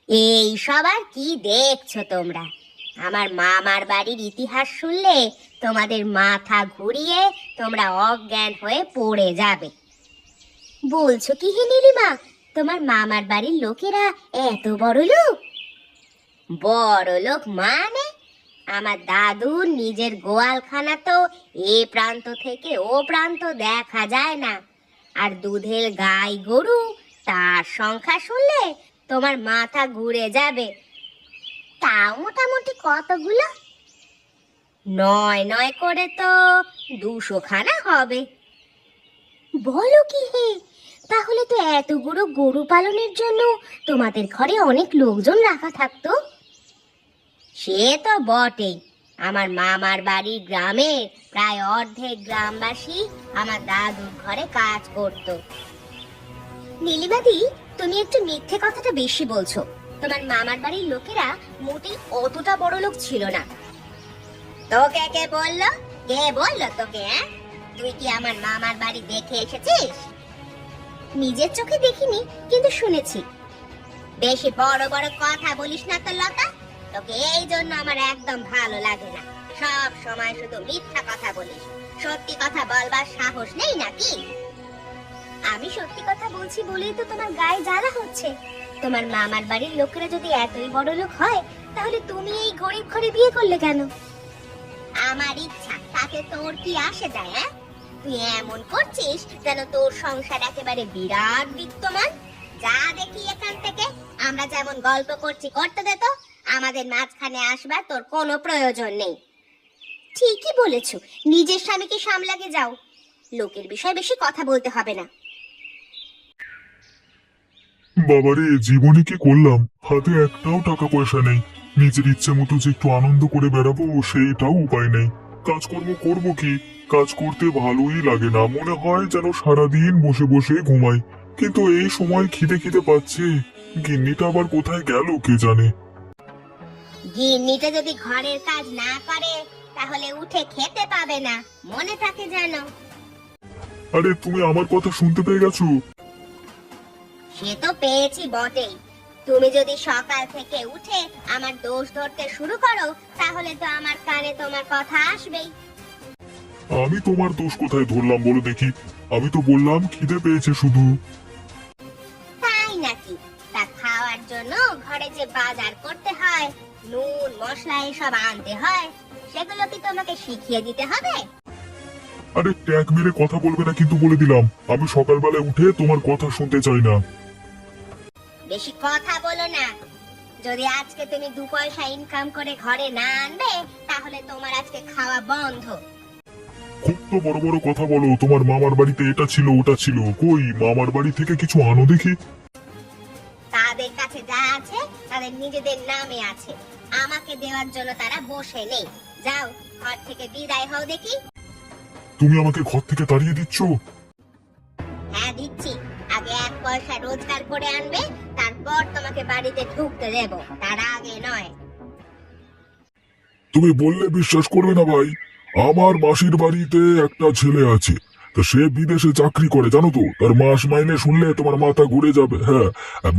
এই সবার কি দেখছো তোমরা? আমার মামার বাড়ির ইতিহাস শুনলে তোমাদের মাথা ঘুরিয়ে তোমরা অজ্ঞান হয়ে পড়ে যাবে। বলছো কি হে নীলিমা, তোমার মামার বাড়ির লোকেরা এত বড় লোক? বড় লোক মানে আমার দাদুর নিজের গোয়ালখানা তো এ প্রান্ত থেকে ও প্রান্ত দেখা যায় না। আর দুধের গাই গরু, তার সংখ্যা শুনলে তোমার মাথা ঘুরে যাবে। তাও মোটামুটি কতগুলো? নয় নয় করে তো 200 খানা হবে। বলো কি হে, তাহলে তো এতগুলো গরু পালনের জন্য তোমাদের ঘরে অনেক লোকজন রাখা থাকতো। সে তো বটেই, আমার মামার বাড়ি গ্রামে প্রায় অর্ধেক গ্রামবাসী আমার দাদুর ঘরে কাজ করত। নীলিমাদি, তুমি একটু মিথ্যে কথাটা বেশি বলছো। তোমার মামার বাড়ির লোকেরা মোটেই অতটা বড় লোক ছিল না। তোকে কে বললো? কে বললো তোকে? তুই কি আমার মামার বাড়ি দেখে এসেছিস? নিজের চোখে দেখিনি, কিন্তু শুনেছি। বেশি বড় বড় কথা বলিস না তো লতা, তোকে এই জন্য আমার একদম ভালো লাগে না। সব সময় শুধু মিথ্যা কথা বলিস, সত্যি কথা বলবার সাহস নেই নাকি? আমি সত্যি কথা বলছি বলেই তো তোমার গায়ে জ্বালা হচ্ছে। তোমার মামার বাড়ির লোকেরা যদি এতই বড় লোক হয়, তাহলে তুমি এই গরিব ঘরে বিয়ে করলে কেন? আমার ইচ্ছা, তাতে তোর কি আসে যায়? তুই এমন করছিস যেন তোর সংসার একেবারে বিরাট বিত্তমান। যা দেখি এখান থেকে, আমরা যেমন গল্প করছি করতে দে তো। আমাদের মাঝখানে আসবার তোর কোনো প্রয়োজন নেই। ঠিকই বলেছো, নিজের স্বামীকে সামলাকে যাও, লোকের বিষয়ে বেশি কথা বলতে হবে না। বাবারে, জীবনে কি করলাম, হাতে একটাও টাকা পয়সা নেই। নিজের ইচ্ছে মতো যে একটু আনন্দ করে বেড়াবো সেইটাও উপায় নেই। কাজকর্ম করব কি? কাজ করতে ভালোই লাগে না, মনে হয় যেন সারাদিন বসে বসে ঘুমাই। কিন্তু এই সময় খিদে খিদে পাচ্ছে, গিন্নিটা আবার কোথায় গেল কে জানে। গিন্নিটা যদি ঘরের কাজ না করে তাহলে উঠে খেতে পাবে না, মনে থাকে যেন। আরে, তুমি আমার কথা শুনতে পেয়ে গেছো? সে তো পেয়েছি বটেই। তুমি যদি সকাল থেকে উঠে আমার দোষ ধরতে শুরু করো, তাহলে তো আমার কানে তোমার কথা আসবেই। আমি তোমার দোষ কোথায় ধরলাম বলো দেখি? আমি তো বললাম খিদে পেয়েছে শুধু। তাই নাকি? তা খাওয়ার জন্য ঘরে যে বাজার করতে হয়, নুন মশলা এসব আনতে হয়, সেগুলো কি তোমাকে শিখিয়ে দিতে হবে? আরে, ট্যাগ মেরে কথা বলবে না কিন্তু, বলে দিলাম। আমি সকালবেলা উঠে তোমার কথা শুনতে চাই না। বেশি কথা বলো না। যদি আজকে তুমি 2 পয়সা ইনকাম করে ঘরে না আনবে, তাহলে তোমার আজকে খাওয়া বন্ধ। খুব তো বড় বড় কথা বলো, তোমার মামার বাড়িতে এটা ছিল ওটা ছিল। কই, মামার বাড়ি থেকে কিছু আনো দেখি। তাদের কাছে যা আছে তাদের নিজেদের নামে আছে, আমাকে দেওয়ার জন্য তারা বসে নেই। যাও, ঘর থেকে বিদায় হও দেখি। তুমি আমাকে ঘর থেকে তাড়িয়ে দিচ্ছ? হ্যাঁ দিচ্ছি। আগে 1 পয়সা রোজগার করে আনবে, তারপর তোমাকে বাড়িতে ঢুকতে দেব, তার আগে নয়। তুমি বললে বিশ্বাস করবে না ভাই। আমার মাসির বাড়িতে একটা ছেলে আছে, তো সে বিদেশে চাকরি করে, জানো তো? তার মাস মাইনে শুনলে তোমার মাথা ঘুরে যাবে। হ্যাঁ,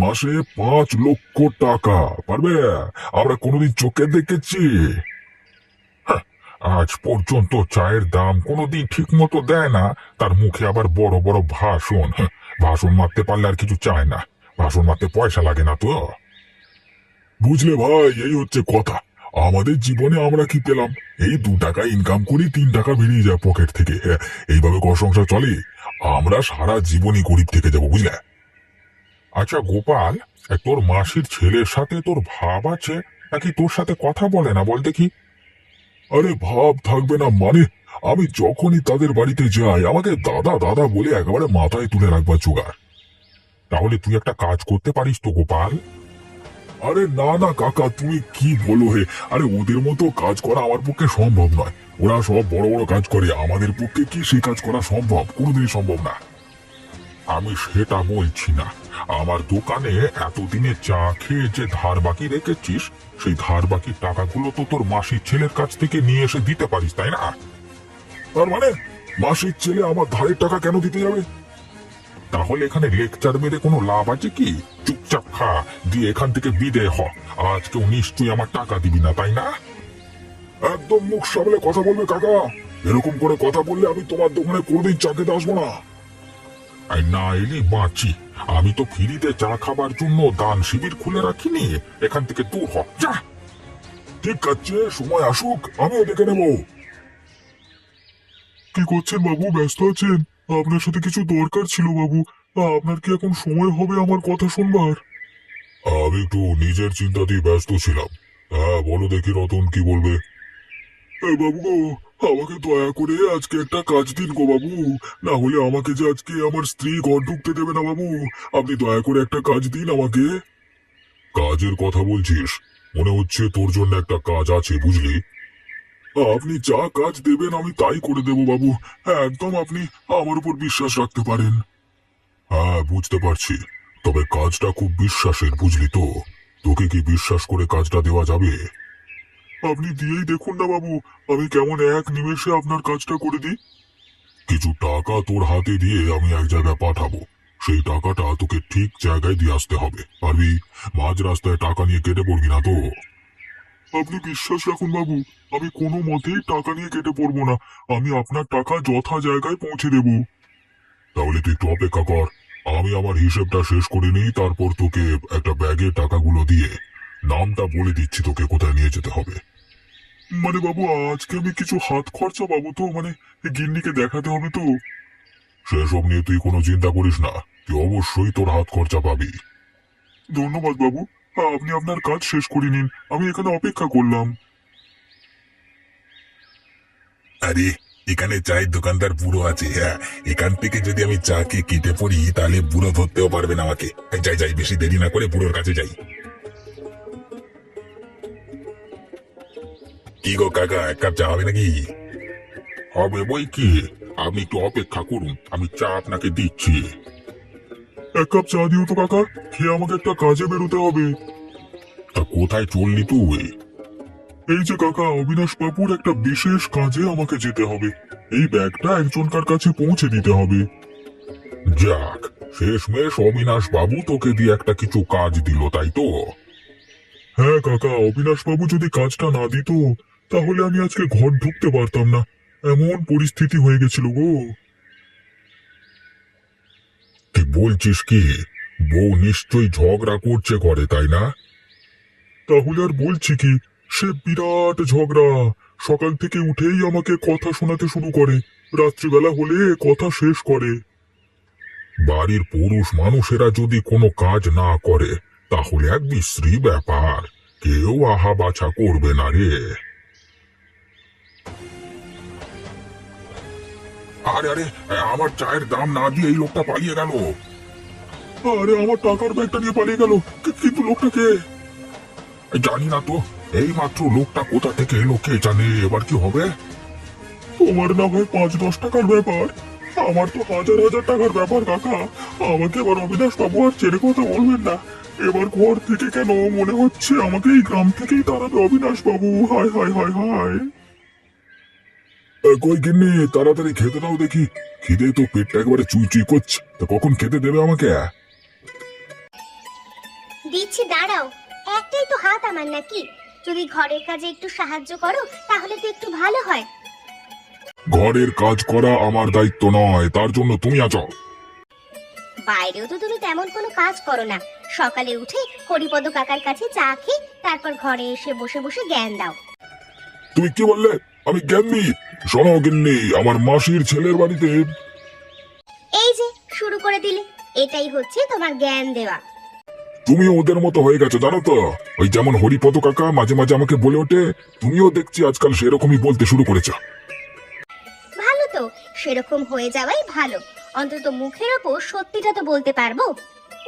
মাসে 5 লক্ষ টাকা। পারবে? আমরা কোনোদিন চোখে দেখেছি? হ্যাঁ, আজ পর্যন্ত চায়ের দাম কোনোদিন ঠিক মতো দেয় না। তার মুখে আবার বড় বড় ভাষণ। হ্যাঁ, ভাষণ মারতে পারলে আর কিছু চায় না। ভাষণ মারতে পয়সা লাগে না তো। বুঝলে ভাই, এই হচ্ছে কথা। আমাদের জীবনে আমরা কি পেলাম? এই 2 টাকা ইনকাম করি, 3 টাকা বেরিয়ে যায় পকেট থেকে। হ্যাঁ, এইভাবে ঘর সংসার চলে। আমরা সারা জীবনই গরিব থেকে যাবো, বুঝলে? আচ্ছা গোপাল, তোর মাসির ছেলের সাথে তোর ভাব আছে নাকি তোর সাথে কথা বলে না, বল দেখি? আরে, ভাব থাকবে না মানে? আমি যখনই তাদের বাড়িতে যাই আমাকে দাদা দাদা বলে একেবারে মাথায় তুলে রাখবার জোগাড়। তাহলে তুই একটা কাজ করতে পারিস তো গোপাল। আরে না না কাকা, তুমি কি বলো হে? আরে, ওদের মতো কাজ করা আমার পক্ষে সম্ভব নয়। ওরা সব বড় বড় কাজ করে, আমাদের পক্ষে কি সে কাজ করা সম্ভব? কোনোদিনই সম্ভব না। আমি সেটা বলছি না। আমার দোকানে এতদিনে চা খেয়ে যে ধার বাকি রেখেছিস, সেই ধার বাকি টাকাগুলো তো তোর মাসির ছেলের কাছ থেকে নিয়ে এসে দিতে পারিস, তাই না? তার মানে মাসির ছেলে আমার ধারের টাকা কেন দিতে যাবে? তাহলে এখানে লেকচার মেরে কোনো লাভ আছে কি? চুপচাপ খা, দিয়ে এখান থেকে বিদেয় হ। আজকেও নিশ্চয়ই আমার টাকা দিবি না, তাই না? একদম মুখ সামলে কথা বলবে কাকা। এরকম করে কথা বললে আমি তোমার দোকানে কোনোদিন চা খেতে আসবো না। আর না এলে বাঁচি। আমি তো ফ্রিতে চা খাবার জন্য দান শিবির খুলে রাখিনি। এখান থেকে দূর হ, যা। ঠিক আছে, সময় আসুক, আমিও দেখে নেব। কি করছেন বাবু? ব্যস্ত আছেন? আপনার সাথে কিছু দরকার ছিল বাবু। আপনার কি এখন সময় হবে আমার কথা শুনবার? আমি একটু নিজের চিন্তাতেই ব্যস্ত ছিলাম। হ্যাঁ, বলো দেখি রতন, কি বলবে? বাবু গো, আমাকে দয়া করে আজকে একটা কাজ দিন গো বাবু। না হলে আমাকে যে আজকে আমার স্ত্রী ঘর ঢুকতে দেবে না বাবু। আপনি দয়া করে একটা কাজ দিন আমাকে। কাজের কথা বলছিস? মনে হচ্ছে তোর জন্য একটা কাজ আছে, বুঝলি? আপনি যা কাজ দেবেন আমি তাই করে দেব বাবু। হ্যাঁ, একদম আপনি আমার উপর বিশ্বাস রাখতে পারেন। হ্যাঁ, বুঝতে পারছি। তবে কাজটা খুব বিশ্বাসের, বুঝলি তো? তোকে কি বিশ্বাস করে কাজটা দেওয়া যাবে? আপনি দিয়েই দেখুন না বাবু, আমি কেমন এক নিমেষে আপনার কাজটা করে দিই। কিছু টাকা তোর হাতে দিয়ে আমি এক জায়গায় পাঠাবো। সেই টাকাটা তোকে ঠিক জায়গায় দিয়ে আসতে হবে, পারবি? মাঝ রাস্তায় টাকা নিয়ে কেটে পড়বি না তো? আপনি বিশ্বাস রাখুন বাবু, আমি কোনো মতেই টাকা নিয়ে কেটে পড়বো না। আমি আপনার টাকা যথা জায়গায় পৌঁছে দেব। তাহলে তুই একটু অপেক্ষা কর। আমি আমার হিসেবটা শেষ করে নিই, তারপর তোকে একটা ব্যাগে টাকাগুলো দিয়ে নামটা বলে দিচ্ছি তোকে কোথায় নিয়ে যেতে হবে। মানে বাবু, আজকে আমি কিছু হাত খরচা পাবো তো? মানে গিন্নিকে দেখাতে হবে তো। সেসব নিয়ে তুই কোনো চিন্তা করিস না, তুই অবশ্যই তোর হাত খরচা পাবি। ধন্যবাদ বাবু, আপনি আপনার কাজ শেষ করে নিন, আমি এখানে অপেক্ষা করলাম। আরে, এখানে চায়ের দোকানদার বুড়ো আছে। হ্যাঁ, এখান থেকে যদি আমি চা কে কেটে পড়ি তাহলে বুড়ো ধরতেও পারবে না আমাকে। যাই যাই, বেশি দেরি না করে বুড়োর কাছে যাই। কি গো কাকা, এক কাপ চা হবে নাকি? হবে বই কি, আপনি একটু অপেক্ষা করুন, আমি চা আপনাকে দিচ্ছি। এক কাপ চা দিও তো কাকা, খেয়ে আমাকে একটা কাজে বেরোতে হবে। তা কোথায় চললি তুই? এই যে কাকা, অবিনাশ বাবুর একটা বিশেষ কাজে আমাকে যেতে হবে। এই ব্যাগটা একজনকার কাছে পৌঁছে দিতে হবে। যাক, শেষমেশ অবিনাশ বাবু তোকে দিয়ে একটা কিছু কাজ দিল, তাই তো? হ্যাঁ কাকা, অবিনাশ বাবু যদি কাজটা না দিত তাহলে আমি আজকে ঘর ঢুকতে পারতাম না। এমন পরিস্থিতি হয়ে গেছিল গো। তুই বলছিস কি? বউ নিশ্চয়ই ঝগড়া করছে ঘরে, তাই না? তাহলে আর বলছি কি, সে বিরাট ঝগড়া। সকাল থেকে উঠেই আমাকে কথা শোনাতে শুরু করে, রাত্রিবেলা হলে কথা শেষ করে। বাড়ির পুরুষ মানুষেরা যদি কোনো কাজ না করে তাহলে এক বিশ্রী ব্যাপার। কেউ আহা বাছা করবে না রে। আরে আরে, আমার চায়ের দাম না দিয়ে এই লোকটা পালিয়ে গেল। আরে, আমার টাকার ব্যাগটা নিয়ে পালিয়ে গেল। কিন্তু লোকটা কে? জানি না তো। এই মাত্র লোকটা কোথা থেকে এলো কে জানে। এবার কি হবে? তোমার না হয় 5-10 টাকার ব্যাপার, আমার তো হাজার হাজার টাকার ব্যাপার কাকা। আমাকে এবার অবিনাশ বাবু আর ছেড়ে কথা বলবেন না। এবার ঘর থেকে কেন মনে হচ্ছে আমাকে এই গ্রাম থেকেই তাড়াবে অবিনাশ বাবু। হায় হায় হায় হায়। কই গিন্নি, তাড়াতাড়ি খেতে দাও দেখি। খিদে তো পেটটা একেবারে চুই চুই করছে। তা কখন খেতে দেবে আমাকে? দিচ্ছি, দাঁড়াও। একটাই তো হাত আমার নাকি, যদি ঘরের কাজে একটু সাহায্য করো তাহলে তো একটু ভালো হয়। ঘরের কাজ করা আমার দায়িত্ব নয়, তার জন্য তুমি আছো। বাইরেও তো তুমি তেমন কোনো কাজ করো না। সকালে উঠে হরিপদ কাকার কাছে চা খেয়ে তারপর ঘরে এসে বসে বসে জ্ঞান দাও। তুমি কি বললে? আমি জ্ঞানী? শোনো গিন্নি, আমার মাসির ছেলের বাড়িতে। এই যে শুরু করে দিলে, এটাই হচ্ছে তোমার জ্ঞান দেওয়া। তুমি ওদের মতো হয়ে গেছো, জানো তো? ওই যেমন হরিপদ কাকা মাঝে মাঝে আমাকে বলে ওঠে, তুমিও দেখছি আজকাল সেরকমই বলতে শুরু করেছো। ভালো তো, সেরকম হয়ে যাওয়াই ভালো। অন্তত মুখের ওপর সত্যিটা তো বলতে পারবো।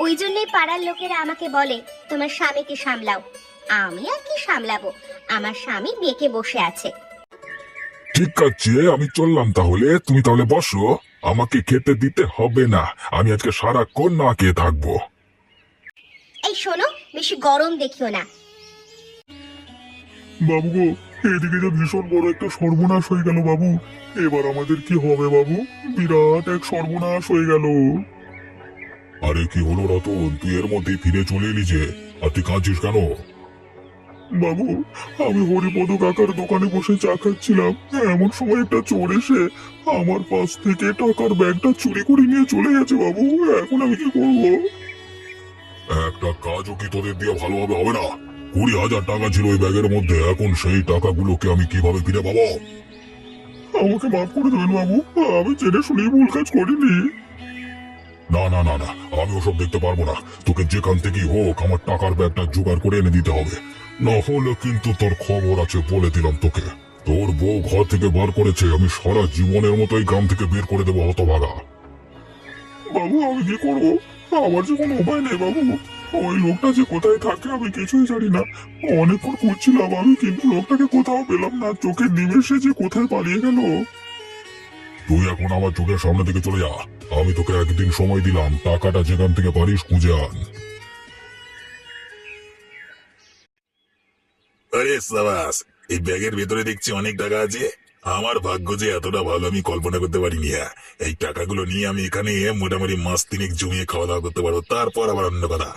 ওই জন্যই পাড়ার লোকেরা আমাকে বলে তোমার স্বামীকে সামলাও। আমি আর কি সামলাবো, আমার স্বামী বেঁকে বসে আছে। ঠিক আছে, আমি চললাম তাহলে। তুমি তাহলে বসো, আমাকে খেতে দিতে হবে না। আমি আজকে সারাক্ষণ না খেয়ে থাকবো। এই শোনো, বেশি গরম দেখিও না। বাবু গো, এদিকে যে ভীষণ বড় একটা সর্বনাশ হয়ে গেল বাবু। এবার আমাদের কি হবে বাবু? বিরাট এক সর্বনাশ হয়ে গেল। আরে কি হলো রতন, তুই এর মধ্যে ফিরে চলে এলি যে? আর তুই কাঁদছিস কেন? বাবু, আমি হরিপদ কাকার দোকানে বসে চা খাচ্ছিলাম, এমন সময় একটা চোর এসে আমার পাশ থেকে টাকার ব্যাগটা চুরি করে নিয়ে চলে গেছে। বাবু, এখন আমি কি করব? একটা কাজও কি তোদের দিয়ে ভালোভাবে হবে না? 20,000 টাকা ছিল ওই ব্যাগের মধ্যে, এখন সেই টাকাগুলোকে আমি কিভাবে ফিরে পাবো? আমাকে মাফ করে দেবেন বাবু, আমি জেনে শুনেই ভুল কাজ করিনি। না না না না, আমি ওসব দেখতে পারবো না। তোকে যেখান থেকেই হোক আমার টাকার ব্যাগটা জোগাড় করে এনে দিতে হবে, না হলে কিন্তু তোর খবর আছে বলে দিলাম তোকে। তোর বউ ঘর থেকে বার করেছে, আমি সারা জীবনের মতোই গ্রাম থেকে বের করে দেবো হতভাগা। বাবু, আমি কি করবো? আমার যে কোনো উপায় নেই বাবু। ওই লোকটা যে কোথায় থাকে আমি কিছুই জানি না। অনেকক্ষণ খুঁজছিলাম আমি, কিন্তু লোকটাকে কোথাও পেলাম না। চোখের নিমেষে যে কোথায় পালিয়ে গেল। তুই এখন আমার চোখের সামনে থেকে চলে যা। আমি তোকে একদিন সময় দিলাম, টাকাটা যেখান থেকে পারিস খুঁজে আন। আরে সাবাস, এই ব্যাগের ভেতরে দেখছি অনেক টাকা আছে। আমার ভাগ্য যে এতটা ভালো আমি কল্পনা করতে পারিনি। এই টাকাগুলো নিয়ে আমি এখানে মোটামুটি মাস তিনেক জমিয়ে খাওয়া দাওয়া করতে পারবো, তারপর আবার অন্য কথা।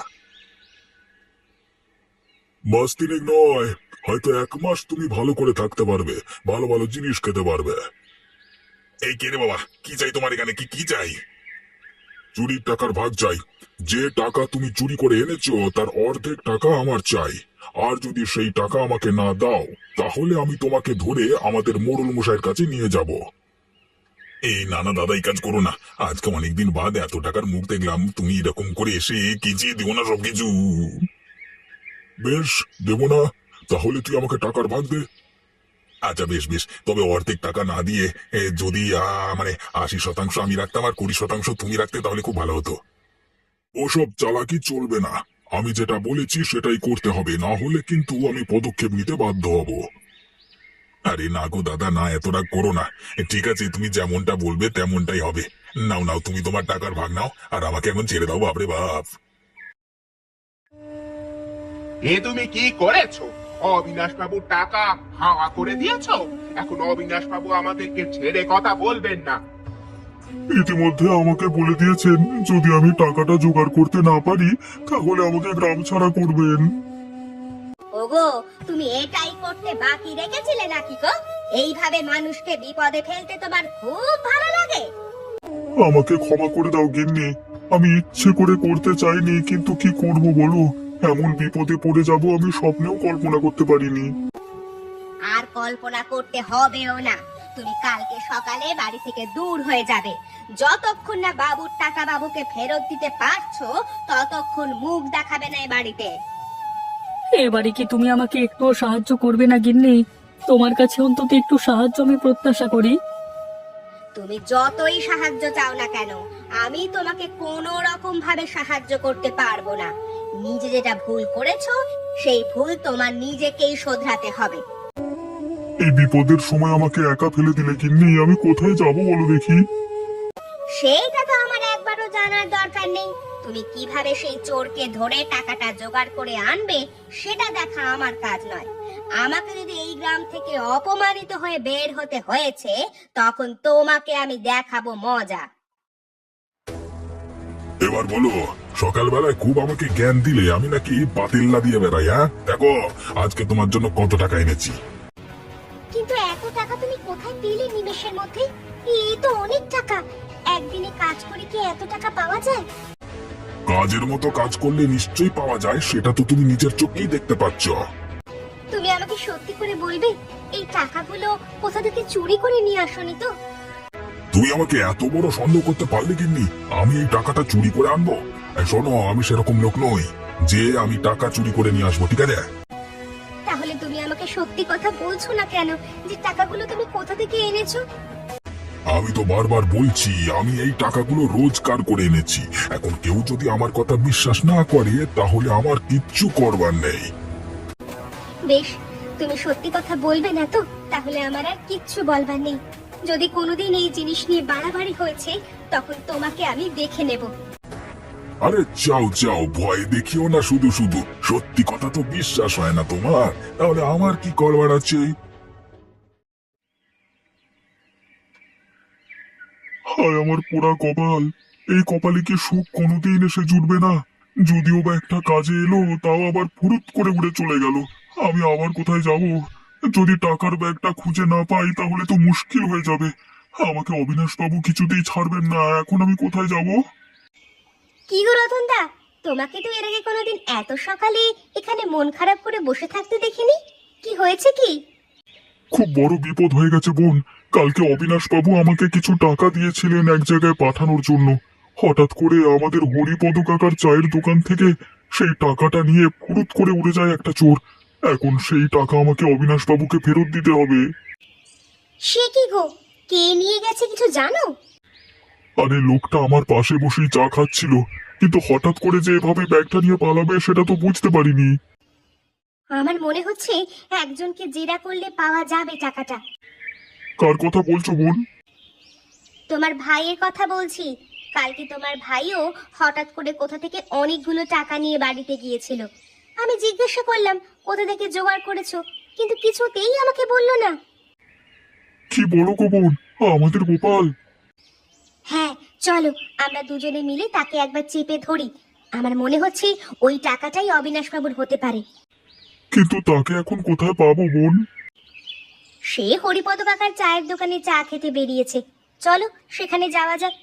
মাস তিনেক নয়, হয়তো 1 মাস তুমি ভালো করে থাকতে পারবে, ভালো ভালো জিনিস খেতে পারবে। এই কে রে বাবা, কি চাই তোমার এখানে? কি কি চাই? চুরির টাকার ভাগ চাই। যে টাকা তুমি চুরি করে এনেছো তার অর্ধেক টাকা আমার চাই। আর যদি সেই টাকা আমাকে না দাও, তাহলে আমি তোমাকে ধরে আমাদের মোড়ল মশাইয়ের কাছে নিয়ে যাব। এই না না দাদা, এই কাজ করো না। আজকে অনেকদিন বাদ এত টাকার মুখ দেখলাম, তুমি এরকম করে এসে কিচিয়ে দিও না সবকিছু। বেশ, দেব না। তাহলে তুই আমাকে টাকার ভাগ দে। আচ্ছা বেশ বেশ, তবে অর্ধেক টাকা না দিয়ে যদি মানে 80% আমি রাখতাম আর 20% তুমি রাখতে, তাহলে খুব ভালো হতো। ওসব চালাকি চলবে না। আমি যেটা বলেছি সেটাই করতে হবে, না হলে কিন্তু আমি পদক্ষেপ নিতে বাধ্য হব। আরে না গো দাদা, না এত রাগ করো না। ঠিক আছে, তুমি যেমনটা বলবে তেমনটাই হবে। নাও নাও, তুমি তোমার টাকার ভাগ নাও, আর আমাকে এখন ছেড়ে দাও। বাপরে বাপ! এ তুমি কি করেছো? অবিনাশ বাবুর টাকা হাওয়া করে দিয়েছো। এখন অবিনাশ বাবু আমাদেরকে ছেড়ে কথা বলবেন না। ইতিমধ্যে আমাকে বলে দিয়েছেন, যদি আমি টাকাটা জোগাড় করতে না পারি তাহলে আমাকে গ্রাম ছাড়া করবেন। ওগো, তুমি এটাই করতে বাকি রেখেছিলে নাকি গো? এইভাবে মানুষকে বিপদে ফেলতে তোমার খুব ভালো লাগে? আমাকে ক্ষমা করে দাও গিন্নি, আমি ইচ্ছে করে করতে চাইনি, কিন্তু কি করব বলো, এমন বিপদে পড়ে যাব আমি স্বপ্নেও কল্পনা করতে পারিনি। আর কল্পনা করতে হবেও না। তুমি কালকে সকালে বাড়ি থেকে দূর হয়ে যাবে। যতক্ষণ না বাবুর টাকা বাবুকে ফেরত দিতে পারছো, ততক্ষণ মুখ দেখাবে না এ বাড়িতে। এবারে কি তুমি আমাকে একটুও সাহায্য করবে না গিন্নি? তোমার কাছে অন্তত একটু সাহায্য আমি প্রত্যাশা করি। তুমি যতই সাহায্য চাও না কেন, আমি তোমাকে কোনো রকম ভাবে সাহায্য করতে পারবো না। নিজে যেটা ভুল করেছো, সেই ভুল তোমার নিজেকেই শোধরাতে হবে। এই বিপদের সময় আমাকে একা ফেলে দিলে গিন্নি, আমি কোথায় যাব বলো দেখি? সেইটা তো আমার একবারও জানার দরকার নেই। তুমি কিভাবে সেই চোরকে ধরে টাকাটা জোগাড় করে আনবে সেটা দেখা আমার কাজ নয়। আমাকে যদি এই গ্রাম থেকে অপমানিত হয়ে বের হতে হয়েছে, তখন তোমাকে আমি দেখাবো মজা। এবার বলো, সকালবেলায় খুব আমাকে জ্ঞান দিলে আমি নাকি পাতিল্লা দিয়ে বেড়াই। হ্যাঁ, দেখো আজকে তোমার জন্য কত টাকা এনেছি। কিন্তু এত টাকা তুমি কোথায় পেলে নিমেষের মধ্যে? এই তো অনেক টাকা। একদিনে কাজ করে কি এত টাকা পাওয়া যায়? কাজের মতো কাজ করলে নিশ্চয়ই পাওয়া যায়, সেটা তো তুমি নিজের চোখেই দেখতে পাচ্ছ। তুমি আমাকে সত্যি করে বলবে, এই টাকাগুলো কোথা থেকে চুরি করে নিয়ে আসোনি তো? তুমি আমাকে এত বড় সন্দেহ করতে পারলে গিন্নি, আমি এই টাকাটা চুরি করে আনবো? শোনো, আমি সেরকম লোক নই যে আমি টাকা চুরি করে নিয়ে আসবো, ঠিক আছে? তাহলে তুমি আমাকে সত্যি কথা বলছো না কেন, যে টাকাগুলো তুমি কোথা থেকে এনেছো? আমি তো বারবার বলছি আমি এই টাকাগুলো রোজগার করে এনেছি। এখন কেউ যদি আমার কথা বিশ্বাস না করে তাহলে আমার কিচ্ছু করবার নেই। বেশ, তুমি সত্যি কথা বলবে না তো? তাহলে আমার আর কিচ্ছু বলবার নেই। যদি কোনোদিন এই জিনিস নিয়ে বাড়াবাড়ি হয়েছে, তখন তোমাকে আমি দেখে নেব। আরে যাও যাও, ভয় দেখিও না শুধু শুধু। সত্যি কথা তো বিশ্বাস হয় না তোমার, তাহলে আমার কি করবার আছে? হায় আমার পোড়া কপাল, এই কপালে কি সুখ কোনোদিন এসে জুটবে না? যদিও বা একটা কাজে এলো, তাও আবার ফুরুত করে উড়ে চলে গেল। আমি আবার কোথায় যাব? যদি টাকার ব্যাগটা খুঁজে না পাই তাহলে তো মুশকিল হয়ে যাবে। আমাকে অবিনাশ বাবু কিছুতেই ছাড়বেন না। এখন আমি কোথায় যাব? কি গো রতনদা, তোমাকে তো এর আগে কোনোদিন এত সকালে এখানে মন খারাপ করে বসে থাকতে দেখিনি। কি হয়েছে কি? খুব বড় বিপদ হয়ে গেছে বোন। কালকে অবিনাশ বাবু আমাকে কিছু টাকা দিয়েছিলেন এক জায়গায় পাঠানোর জন্য। হঠাৎ করে আমাদের হরিপদ কাকার চায়ের দোকান থেকে সেই টাকাটা নিয়ে ফুরুত করে উড়ে যায় একটা চোর। এখন সেই টাকা আমাকে অবিনাশ বাবুকে ফেরত দিতে হবে। সে কি গো, কে নিয়ে গেছে কিছু জানো? আরে লোকটা আমার পাশে বসেই চা খাচ্ছিল, কিন্তু হঠাৎ করে যে এভাবে ব্যাগটা নিয়ে পালাবে সেটা তো বুঝতে পারিনি। আমার মনে হচ্ছে একজনকে জেরা করলে পাওয়া যাবে টাকাটা। কার কথা বলছো বোন? তোমার ভাইয়ের কথা বলছি। কালকে তোমার ভাইও হঠাৎ করে কোথা থেকে অনেকগুলো টাকা নিয়ে বাড়িতে গিয়েছিল। আমি জিজ্ঞাসা করলাম কোথা থেকে জোগাড় করেছো, কিন্তু কিছুতেই আমাকে বললো না। কি বলো গো বোন, আমাদের গোপাল? হ্যাঁ, চলো আমরা দুজনে মিলে তাকে একবার চেপে ধরি। আমার মনে হচ্ছে ওই টাকাটাই অবিনাশ বাবুর হতে পারে। কিন্তু তাকে এখন কোথায় পাবো বোন? সে হরিপদ কাকার চায়ের দোকানে চা খেতে বেরিয়েছে। চলো সেখানে যাওয়া যাক।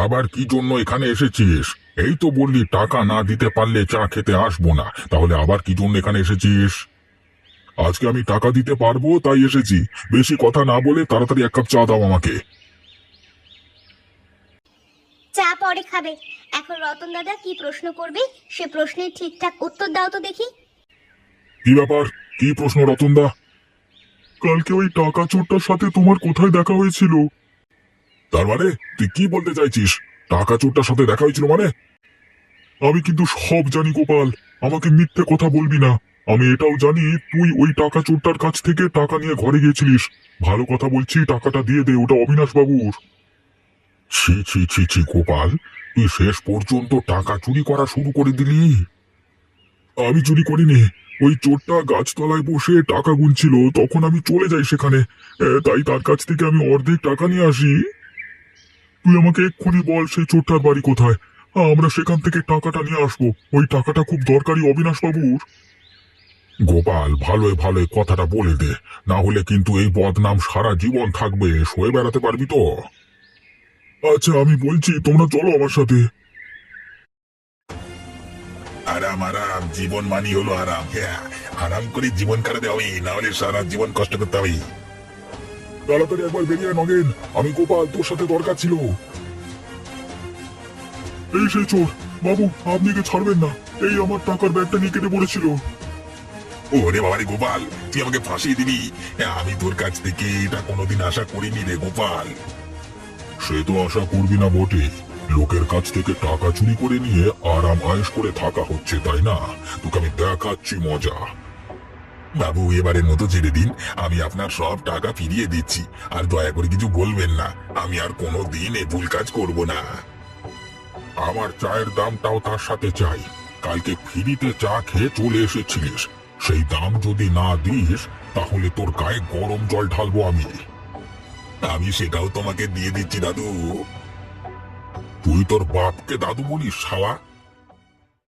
আবার কি জন্য এখানে এসেছিস? এই তো বললি টাকা না দিতে পারলে চা খেতে আসবো না, তাহলে আবার কি জন্য এখানে এসেছিস? আজকে আমি টাকা দিতে পারবো তাই এসেছি। বেশি কথা না বলে তাড়াতাড়ি এক কাপ চা দাও আমাকে। চা পরে খাবে। এখন রতন দাদা কি প্রশ্ন করবে সে প্রশ্নের ঠিকঠাক উত্তর দাও তো দেখি। কি ব্যাপার? কি প্রশ্ন রতনদা? কালকে ওই টাকা চোরটার সাথে তোমার কোথায় দেখা হয়েছিল? তার মানে তুই কি বলতে চাইছিস? টাকা চোরটার সাথে দেখা হয়েছিল মানে? আমি কিন্তু সব জানি গোপাল, আমাকে মিথ্যে কথা বলবি না। আমি এটাও জানি তুই ওই টাকা চোরটার কাছ থেকে টাকা নিয়ে ঘরে গিয়েছিলিস। ভালো কথা বলছি, টাকাটা দিয়ে দে, ওটা অবিনাশ বাবুর। ছি ছি ছি ছি গোপাল, তুই শেষ পর্যন্ত টাকা চুরি করা শুরু করে দিলি? আমি চুরি করিনি। ওই চোরটা গাছতলায় বসে টাকা গুনছিল, তখন আমি চলে যাই সেখানে। তাই তার কাছ থেকে আমি অর্ধেক টাকা নিয়ে আসি। তুই আমাকে এক্ষুনি বল সেই চোরটার বাড়ি কোথায়। আমরা সেখান থেকে টাকাটা নিয়ে আসবো। ওই টাকাটা খুব দরকারি অবিনাশ বাবুর। গোপাল, ভালোই ভালোই কথাটা বলে দে, না হলে কিন্তু এই বদনাম সারা জীবন থাকবে। সয়ে বেড়াতে পারবি তো? আচ্ছা আমি বলছি, তোমরা চলো আমার সাথে। আরাম আরাম, জীবন মানি হলো আরাম। হ্যাঁ, আরাম করে জীবন কাটাতে হবে, না হলে সারা জীবন কষ্ট করতে হবে। তাড়াতাড়ি একবার বেরিয়ে নগেন, আমি গোপাল, তোর সাথে দরকার ছিল। এই সেই চোর বাবু, আপনি কে ছাড়বেন না। এই আমার টাকার ব্যাগটা নিয়ে কেটে পড়েছিল। ওরে বাবারে গোপাল, তুই আমাকে ফাঁসিয়ে দিবি? আমি তোর কাছ থেকে এটা কোনোদিন আশা করিনি রে গোপাল। সে তো আশা করবি না বটে। লোকের কাছ থেকে টাকা চুরি করে নিয়ে আরাম আয়েশ করে থাকা হচ্ছে, তাই না? তোকে আমি দেখাচ্ছি মজা। বাবু, এবারের মতো ছেড়ে দিন, আমি আপনার সব টাকা ফিরিয়ে দিচ্ছি। আর দয়া করে কিছু বলবেন না, আমি আর কোনোদিন এ ভুল কাজ করব না। আমার চায়ের দামটাও তার সাথে চাই। কালকে ফ্রিতে চা খেয়ে চলে এসেছিলিস, সেই দাম যদি না দিস তাহলে তোর গায়ে গরম জল ঢালবো আমি। আমি সেটাও তোমাকে দিয়ে দিচ্ছি দাদু। তুই তোর বাপকে দাদু বলিস শালা?